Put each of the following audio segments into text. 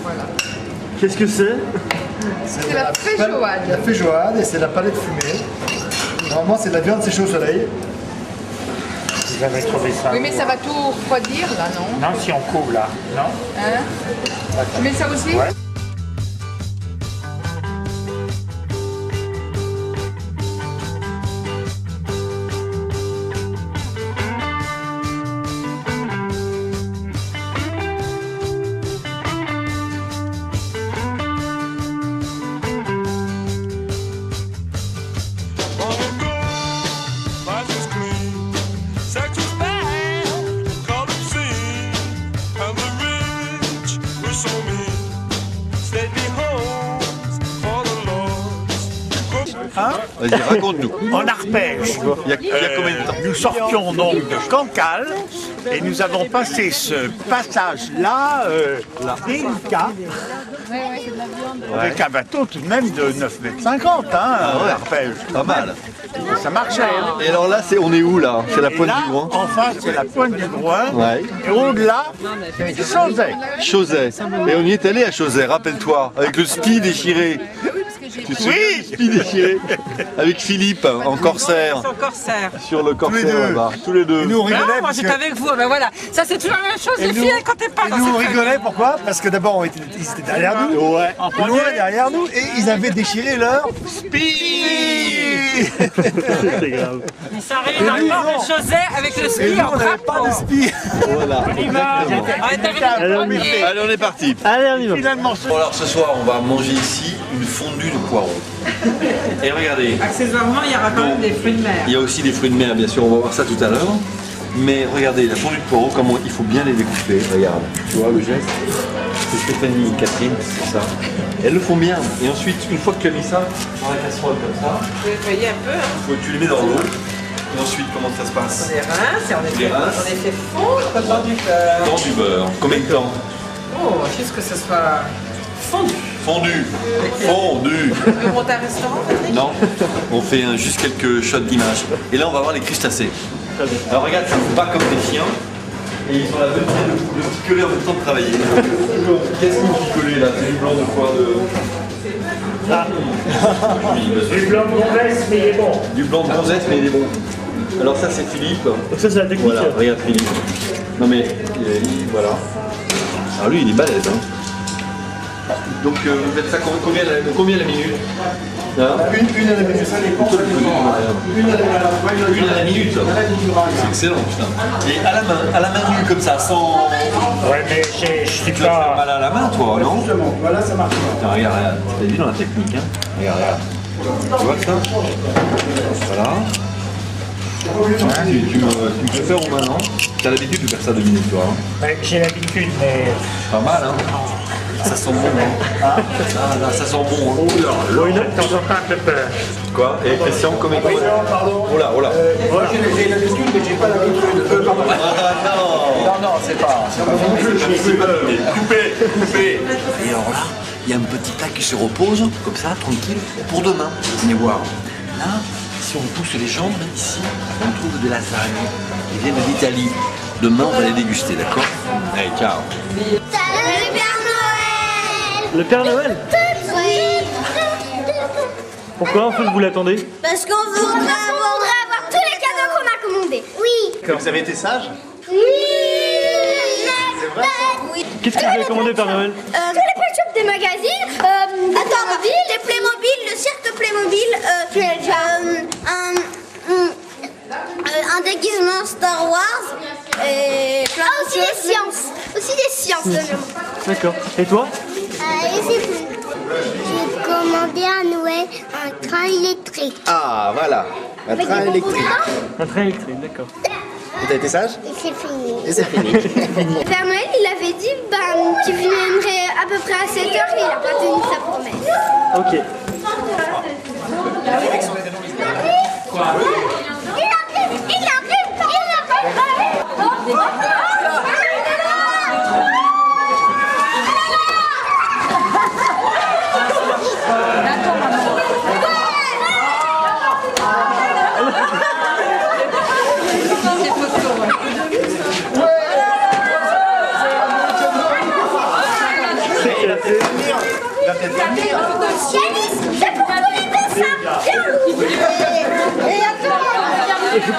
Voilà. Qu'est-ce que c'est? C'est la feijoada. La feijoada et c'est la palette fumée. Normalement c'est de la viande séchée au soleil. Vous avez trouvé ça? Oui, mais ça va tout refroidir là, non? Non, si on couvre là, non? Hein? Tu mets ça aussi? Ouais. Vas-y, raconte-nous. En arpège. Il y a combien de temps? Nous sortions donc de Cancale et nous avons passé ce passage-là, délicat, avec un bateau tout de même de 9,50 m, l'arpège. Pas mal. Ça marchait. Hein. Et alors là, on est où là? C'est la pointe du Groin. En face, c'est la pointe du Groin. Ouais. Et au-delà, Chauzet. Chauzet. Et on y est allé à Chauzet, rappelle-toi, avec le ski déchiré. Tu sais, le ski déchiré. Avec Philippe, en corsaire. En corsaire. Sur le corsaire là-bas, tous les deux. Et nous on rigolait. Ah, moi j'étais avec vous, ben voilà. Ça c'est toujours la même chose, les filles quand t'es pas Et dans nous on cette rigolait, pourquoi? Parce que d'abord ils étaient derrière nous, Ouais. loin derrière nous, et ils avaient déchiré leur C'est grave. famille. Ça arrive dans le port de José avec le et ski nous en on n'avait pas de drapeau. spi. Voilà. Allez, on est parti. Allez, on y va. Finalement, Bon, alors ce soir, on va manger ici une fondue de poireaux. Et regardez, Accessoirement, il y aura quand même des fruits de mer. il y a aussi des fruits de mer, bien sûr, on va voir ça tout à l'heure. Mais regardez, la fondue de poireaux, comment il faut bien les découper. Regarde, tu vois le geste? C'est Stéphanie et Catherine, c'est ça. Elles le font bien. Et ensuite, une fois que tu as mis ça dans la casserole comme ça, Je vais nettoyer un peu. Hein. tu les mets dans l'eau. Et ensuite, comment ça se passe? On les rince et on Les rince. les fait fondre dans du beurre. Dans du beurre. Combien de temps? Oh, juste que ce soit fondu. Fondu. Fondu. Tu veux monter un restaurant, Patrick? Non, on fait juste quelques shots d'image. Et là, on va voir les crustacés. Alors regarde, ça ne pas comme des chiens. Et ils ont la bonne idée de picoler en même temps de travailler. Qu'est-ce que vous picolez là? C'est du blanc de quoi? du blanc de gonzesse, mais il est bon. Du blanc de gonzesse, mais il est bon. Alors ça, c'est Philippe. Donc ça, c'est la technique. Voilà, regarde Philippe. Non mais, voilà. Alors lui, il est balèze. Hein. Donc vous faites ça combien la minute? Une à la minute. Une à la minute. C'est excellent, putain. Et à la main nue comme ça, sans... Ouais, mais je suis Tu vas faire pas... mal à la main, toi, non? Justement, voilà, ça marche. Tiens, regarde, t'as vu dans la technique, hein? Regarde. Tu vois ça? Voilà. Tu me fais faire aux mains, non? T'as l'habitude de faire ça 2 minutes, toi, hein? Ouais, j'ai l'habitude, mais... Pas mal, hein? Ça sent bon, hein? Ah, là, ça sent bon, hein? Bon, t'en as pas un peu peur. Quoi? Et Christian, comment? Pardon. Oh là, oh là. Moi j'ai l'habitude, mais j'ai pas l'habitude. Pardon. Ah Non, c'est pas. Coupé. Et alors là, il y a un petit plat qui se repose, comme ça, tranquille, pour demain. Venez voir. Là, si on pousse les jambes, ici, on trouve des lasagnes. Ils viennent d'Italie. Demain, on va les déguster, d'accord? Allez, ciao. Salut Père Noël! Le Père Noël? Oui! Pourquoi en fait vous l'attendez? Parce qu'on voudrait avoir tous les cadeaux qu'on a commandés. Oui! Vous avez été sage? Oui! Oui! Qu'est-ce que vous avez commandé Père Noël? Tous les pet shops des magazines, des Playmobil, le cirque Playmobil, un déguisement Star Wars et plein de choses. Aussi des sciences. Aussi des sciences. D'accord. Et toi? J'ai commandé à Noël un train électrique. Ah, voilà. Un train électrique. Un train électrique, d'accord. T'as été sage? Et c'est fini. Et c'est fini. Le Père Noël, il avait dit qu'il viendrait à peu près à 7h et il n'a pas tenu sa promesse. Ok.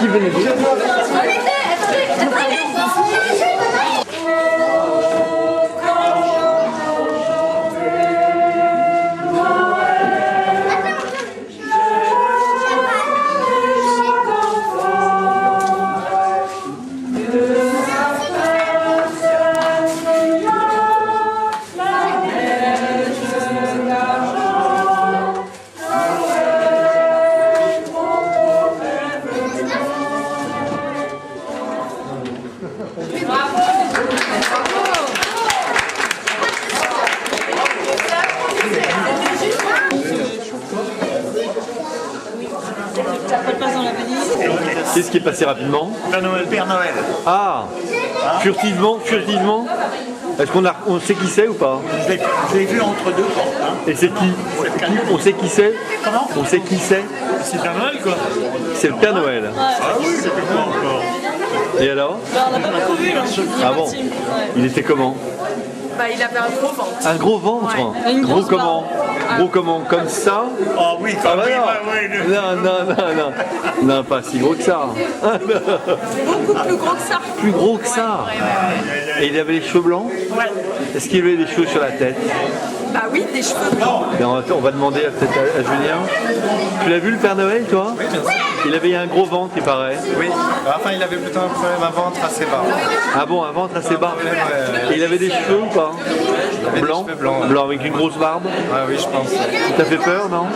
venez vous. Qu'est-ce qui est passé rapidement? Père Noël, Père Noël. Ah, furtivement, furtivement. Est-ce on sait qui c'est ou pas? Je l'ai vu entre deux portes. Hein. Et c'est qui? On sait qui c'est? Comment? On sait qui c'est? C'est Père Noël quoi. C'est le Père Noël. Ah oui, c'est plus quoi encore. Et alors? On n'a pas beaucoup vu, là. Ah bon? Il était comment? Bah, il avait un gros ventre. Un gros ventre? Ouais. Une Gros grosse comment? Gros comment? Comme ça? Ah oui, Ah quand bah même. non, non, pas si gros que ça. Beaucoup plus gros que ça. Plus gros que ça. Et il avait les cheveux blancs? Ouais. Est-ce qu'il avait des cheveux sur la tête? Bah oui, des cheveux blancs. Mais on va demander peut-être à Julien. Tu l'as vu le Père Noël, toi? Oui, bien sûr. Il avait un gros ventre, il paraît. Oui, enfin il avait plutôt un problème, un ventre assez bas. Ah bon, un ventre assez bas. Ouais. Et il avait des cheveux ou pas? avait des Blanc, cheveux blancs, ouais. blanc avec une grosse barbe. Ah oui, je pense. T'as fait peur, non?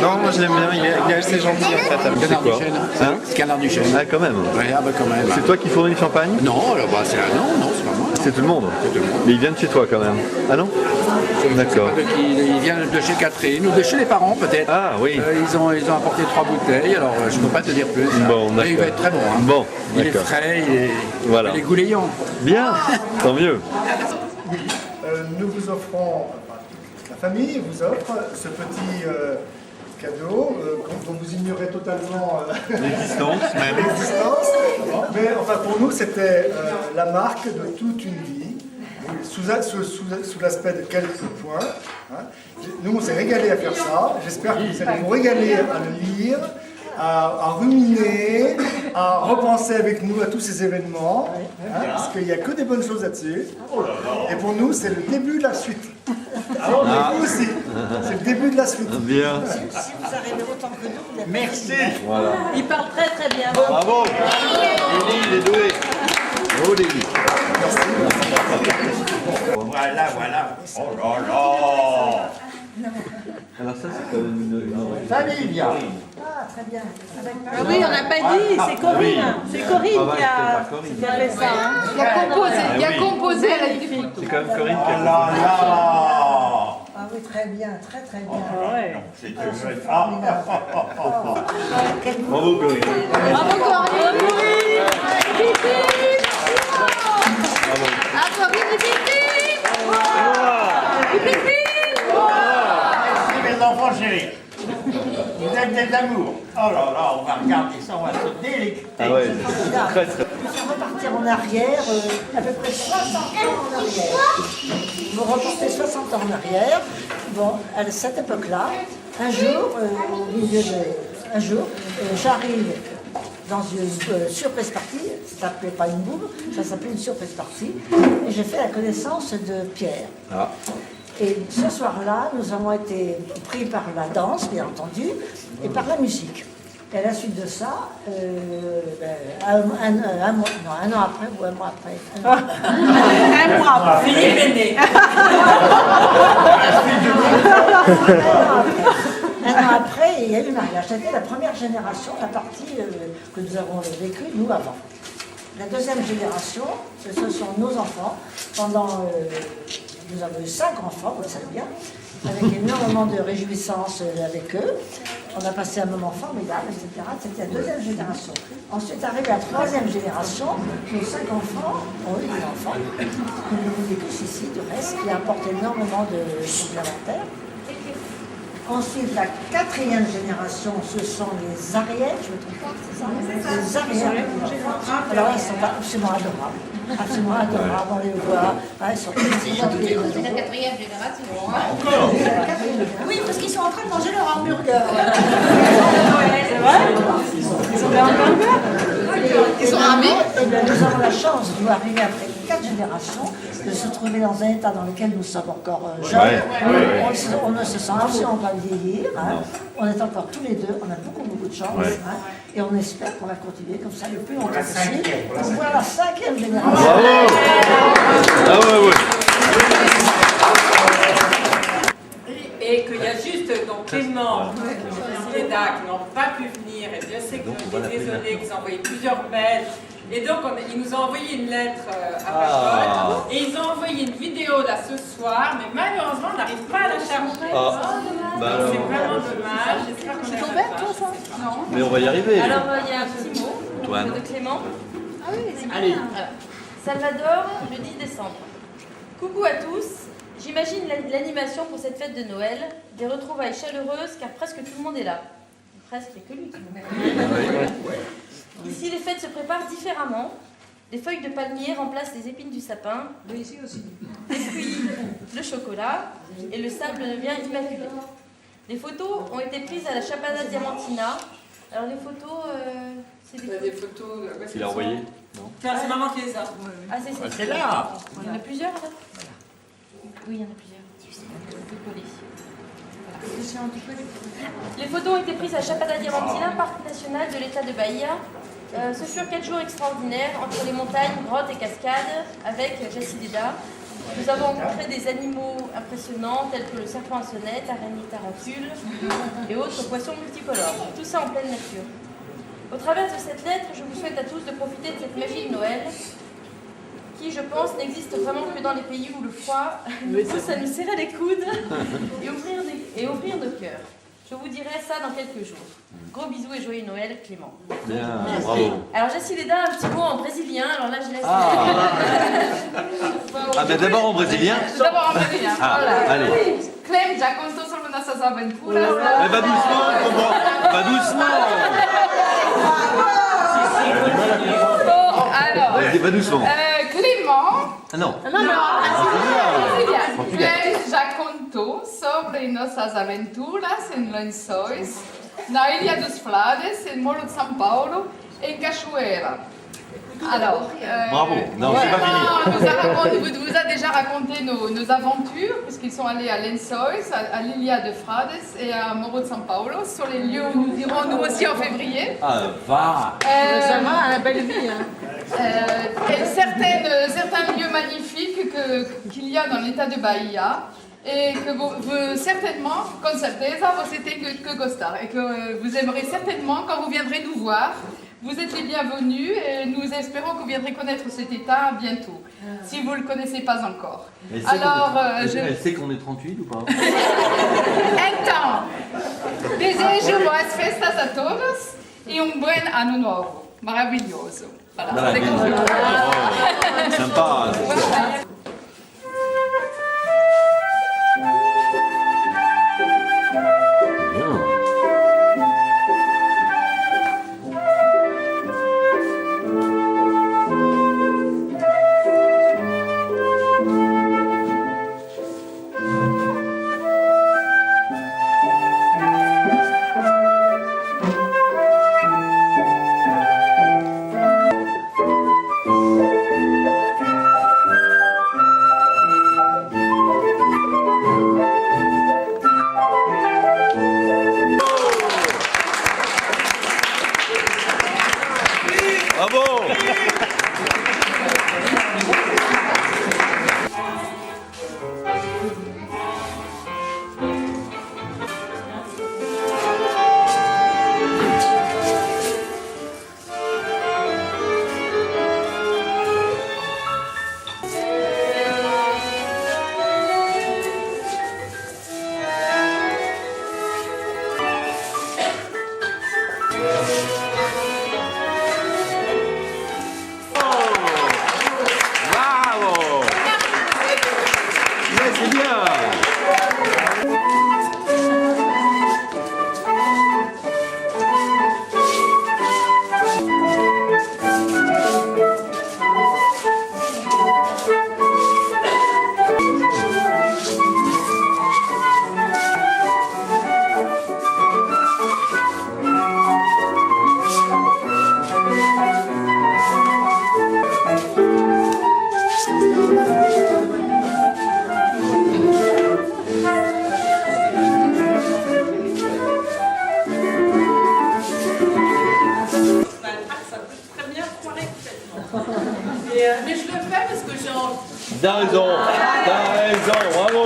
Non, moi je l'aime bien, il est assez gentil en fait. C'est quoi? Hein? Canard du Chêne. Ah, quand même. Ouais, ah bah quand même. C'est toi qui fournis le champagne? Non, alors, bah, c'est non, c'est pas moi. C'est tout le monde. Mais il vient de chez toi quand même. Ah non? D'accord. Il vient de chez Catherine ou de chez les parents peut-être. Ah oui. Ils ont apporté 3 bouteilles, alors je ne peux pas te dire plus. Bon, mais il va être très bon. Hein. Bon, il est d'accord. frais, Voilà. il est goulayant. Bien, tant mieux. Nous vous offrons, enfin, la famille vous offre ce petit cadeau dont vous ignorez totalement L'existence même. l'existence. Mais enfin pour nous c'était la marque de toute une vie, sous l'aspect de quelques points. Hein. Nous on s'est régalé à faire ça, j'espère que vous allez vous régaler à le lire, à ruminer, à repenser avec nous à tous ces événements, hein, parce qu'il n'y a que des bonnes choses là-dessus. Et pour nous, c'est le début de la suite. Alors, nous aussi, c'est le début de la suite. Bien. Si vous arrivez autant que nous, Merci. Voilà. il parle très très bien. Bravo. Lily, il est doué. Oh Lily. Voilà, voilà. Oh là là. Alors ça c'est quand même une... Famille, bien. Ah oui, on n'a pas dit, c'est Corinne. C'est Corinne qui a fait ça. Hein. Il a composé à la difficulté. C'est quand même Corinne qui a... Là, là. Ah oui, très bien, très très bien. C'est Bravo Corinne. Bravo Corinne. Ah, Corinne et Pipi. Mes enfants chéris, vous êtes des amours. Oh là là, on va regarder ça, on va se délecter. Ah ouais, très très... Il faut repartir en arrière, à peu près 60 ans en arrière. Vous reportez 60 ans en arrière. Bon, à cette époque-là, un jour, j'arrive dans une surprise partie, ça s'appelait pas une boum, ça s'appelait une surprise partie, et j'ai fait la connaissance de Pierre. Ah. Et ce soir-là, nous avons été pris par la danse, bien entendu, et par la musique. Et à la suite de ça, un an après, ou un mois après. Un mois après. Philippe est né. Un an après, il y a eu le mariage. C'était la première génération, la partie que nous avons vécue, nous, avant. La deuxième génération, ce sont nos enfants. Nous avons eu 5 enfants, vous le savez bien, avec énormément de réjouissances avec eux. On a passé un moment formidable, etc. C'était la deuxième génération. Ensuite, arrive la troisième génération. Nos 5 enfants ont eu des enfants. Nous avons vécu ici, du reste, qui apportent énormément de complémentaires. Ensuite, la quatrième génération, ce sont les arrières, je me trompe pas, c'est ça? Les arrières. Alors, ils sont absolument adorables. Absolument adorables, on les voit. Ah, ils sont C'est la quatrième génération. Encore. Oui, parce qu'ils sont en train de manger leur hamburger. C'est vrai? Ils ont fait un hamburger. Ils sont ravis. Eh bien, nous avons la chance, nous, arriver après 4 générations, de se trouver dans un état dans lequel nous sommes encore jeunes. On ne se sent absolument pas vieillir. Hein. On est encore tous les deux, on a beaucoup de chance. Hein. Et on espère qu'on va continuer comme ça le plus longtemps possible. Donc voilà la 5e génération. Et qu'il y a juste donc Clément et Léda qui n'ont pas pu venir, et Dieu sait qu'on était désolés, qu'ils ont envoyé plusieurs mails. Et donc ils nous ont envoyé une lettre à Pajol, et ils ont envoyé une vidéo là ce soir, mais malheureusement on n'arrive pas à la charger. C'est vraiment dommage. J'espère qu'on C'est ouvert toi ça? Non. Mais on va y arriver. Alors, il y a un petit mot de Clément. Ah oui, c'est Allez. Voilà. Salvador, le 10 décembre. Coucou à tous. J'imagine l'animation pour cette fête de Noël, des retrouvailles chaleureuses car presque tout le monde est là. Presque, il n'y a que lui qui Ici, les fêtes se préparent différemment. Les feuilles de palmier remplacent les épines du sapin. Ici aussi. Biscuits, le chocolat et le sable devient immaculé. Les photos ont été prises à la Chapada Diamantina. Alors les photos, c'est des photos. Il a envoyé? C'est maman qui les a. Ah c'est là. Il y en a plusieurs là. Oui, il y en a plusieurs. Les photos ont été prises à Chapada Diamantina, parc national de l'état de Bahia. Ce furent 4 jours extraordinaires entre les montagnes, grottes et cascades avec Jessie Léda. Nous avons rencontré des animaux impressionnants tels que le serpent à sonnette, araignée tarentule et autres poissons multicolores. Tout ça en pleine nature. Au travers de cette lettre, je vous souhaite à tous de profiter de cette magie de Noël qui, je pense, n'existe vraiment que dans les pays où le froid nous pousse à nous serrer les coudes et ouvrir nos cœurs. Je vous dirai ça dans quelques jours. Gros bisous et joyeux Noël, Clément. Bien, bravo. Alors, Jessie Léda, un petit mot en brésilien. Alors là, je laisse... Ah, mais d'abord en brésilien. D'abord en brésilien. Ah, Voilà. allez. Clem já contou sobre nossas aventuras. Mais va doucement, comment? Va doucement. Bon, alors, Vas-y, va doucement. Clément. Ah non. Clem já contou sobre nossas aventuras em Lençóis, na Ilha dos Flores, em Morro de São Paulo, em Cachoeira. Alors, Bravo. Non, c'est pas fini. vous a déjà raconté nos aventures, puisqu'ils sont allés à Lençóis, à l'Ilha de Frades et à Morro de São Paulo, sur les lieux où nous irons nous aussi en février. Ah, va. Ça va, la belle vie. Hein. Et certains lieux magnifiques qu'il y a dans l'état de Bahia. Et que vous certainement, con certeza, você tem que gostar. Et que vous aimerez certainement quand vous viendrez nous voir. Vous êtes les bienvenus et nous espérons que vous viendrez connaître cet état bientôt, si vous ne le connaissez pas encore. Elle sait qu'on est 38 ou pas? Então, desejo boas festas a todos e buen ano novo. Maravilhoso. Voilà, c'est comme ça. Sympa. que Jean. T'as raison, bravo.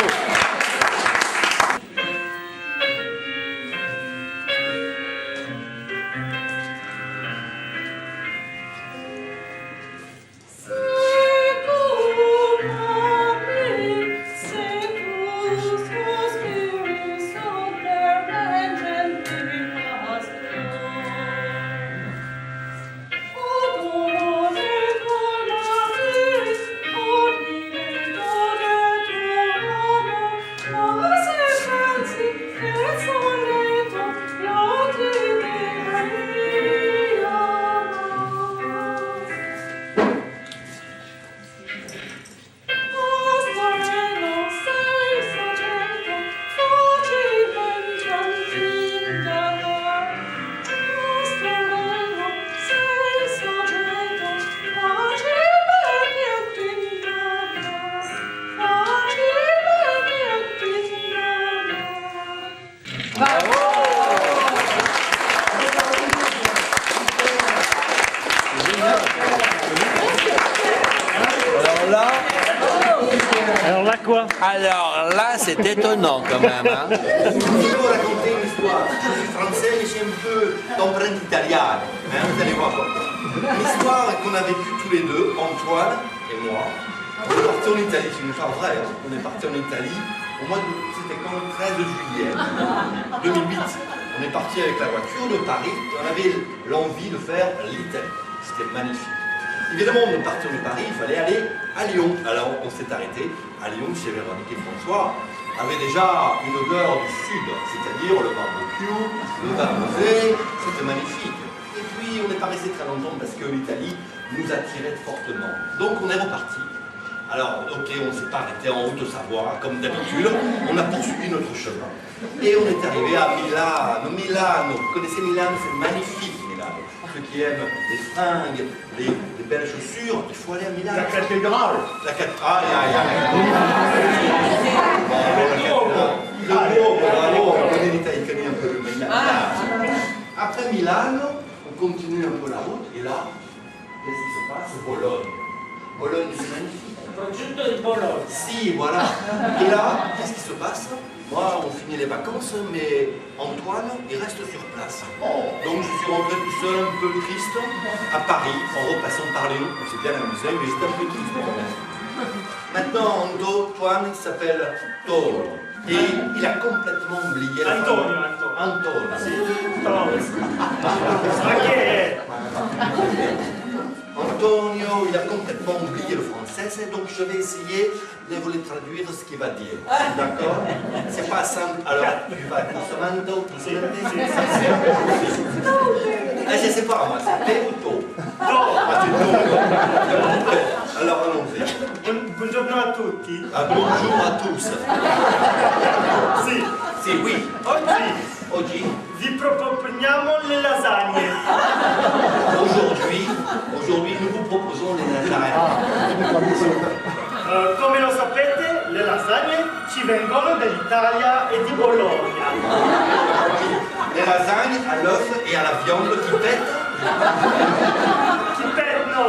Alors là quoi? Alors là, c'est étonnant quand même. Hein. Je vais vous raconter une histoire. Je suis français, mais j'ai un peu d'empreinte italienne. Hein, vous allez voir pourquoi. Une histoire qu'on a vécue tous les deux, Antoine et moi. On est parti en Italie, c'est une histoire vraie. Hein. On est parti en Italie au mois de... C'était quand le 13 juillet 2008. On est parti avec la voiture de Paris. On avait l'envie de faire l'Italie. C'était magnifique. Évidemment, on est parti de Paris, il fallait aller à Lyon. Alors, on s'est arrêté à Lyon chez Véronique et François. Avait déjà une odeur du sud, c'est-à-dire le barbecue, le vin rosé, c'était magnifique. Et puis, on n'est pas resté très longtemps parce que l'Italie nous attirait fortement. Donc, on est reparti. Alors, ok, on ne s'est pas arrêté en Haute-Savoie, comme d'habitude. On a poursuivi notre chemin. Et on est arrivé à Milano. Milano, vous connaissez Milano, c'est magnifique, Milano. Ceux qui aiment les fringues, les belles chaussures, il faut aller à Milano. La cathédrale. La cathédrale, on connaît l'Italie, on connaît un peu Milano. Après Milano, on continue un peu la route, et là, qu'est-ce qui se passe? Bologne. Bologne, c'est magnifique. Si, voilà. Et là, qu'est-ce qui se passe? Moi, on finit les vacances, mais Antoine, il reste sur place. Donc, je suis rentré tout seul, un peu triste, à Paris, en repassant par Lyon. On s'est bien amusé, mais j'étais un peu triste quand même. Maintenant, Antoine, il s'appelle Toro. Et il a complètement oublié la Antonio. Antonio, il a complètement oublié le français, donc je vais essayer de vous traduire ce qu'il va dire. D'accord? C'est pas simple. Alors, tu vas consomando, je sais pas, moi, c'est thé ou tôt? Alors, allons-y. Buongiorno a tutti. Ah, bonjour à tous. Sì. Sì, oui. Oggi vi proponiamo le lasagne. Aujourd'hui, nous vous proposons les lasagnes. Come lo sapete, le lasagne ci vengono dall'Italia e di Bologna. Les lasagnes à l'œuf et à la viande qui pètent. Qui pètent, no,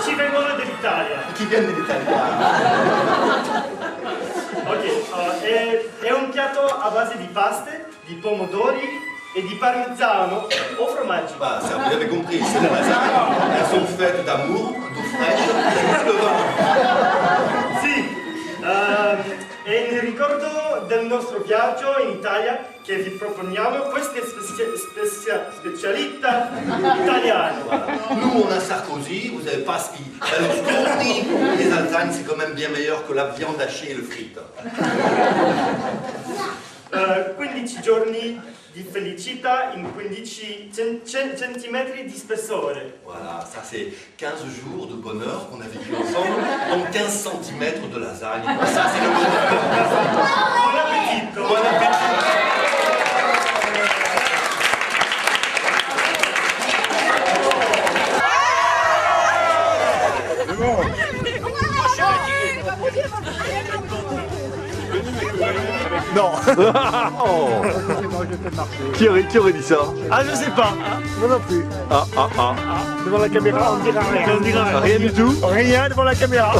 ci vengono dall'Italia. Qui viennent de l'Italia. Ok, è un piatto a base di paste, di pomodori et di parmigiano au fromage. Bah, ça, vous avez compris, c'est les lasagnes. Elles sont faites d'amour, d'eau fraîche et de vin. Sì, è in ricordo del nostro viaggio in Italia che vi proponiamo queste specialità italiane. Nous, on a Sarkozy, vous avez pas ce qui... Berlusconi, les lasagnes, c'est quand même bien meilleur que la viande hachée et le frites. 15 giorni di felicità in 15 centimetri di spessore. Voilà, ça c'est 15 jours de bonheur qu'on a vécu ensemble, donc 15 cm de lasagne. Ça c'est le bonheur. Buon appetito! Bon appétit! Non. Oh. Qui aurait dit ça? Ah, je sais pas. Moi non plus. Devant la caméra, on dira rien. Rien du tout? Rien devant la caméra.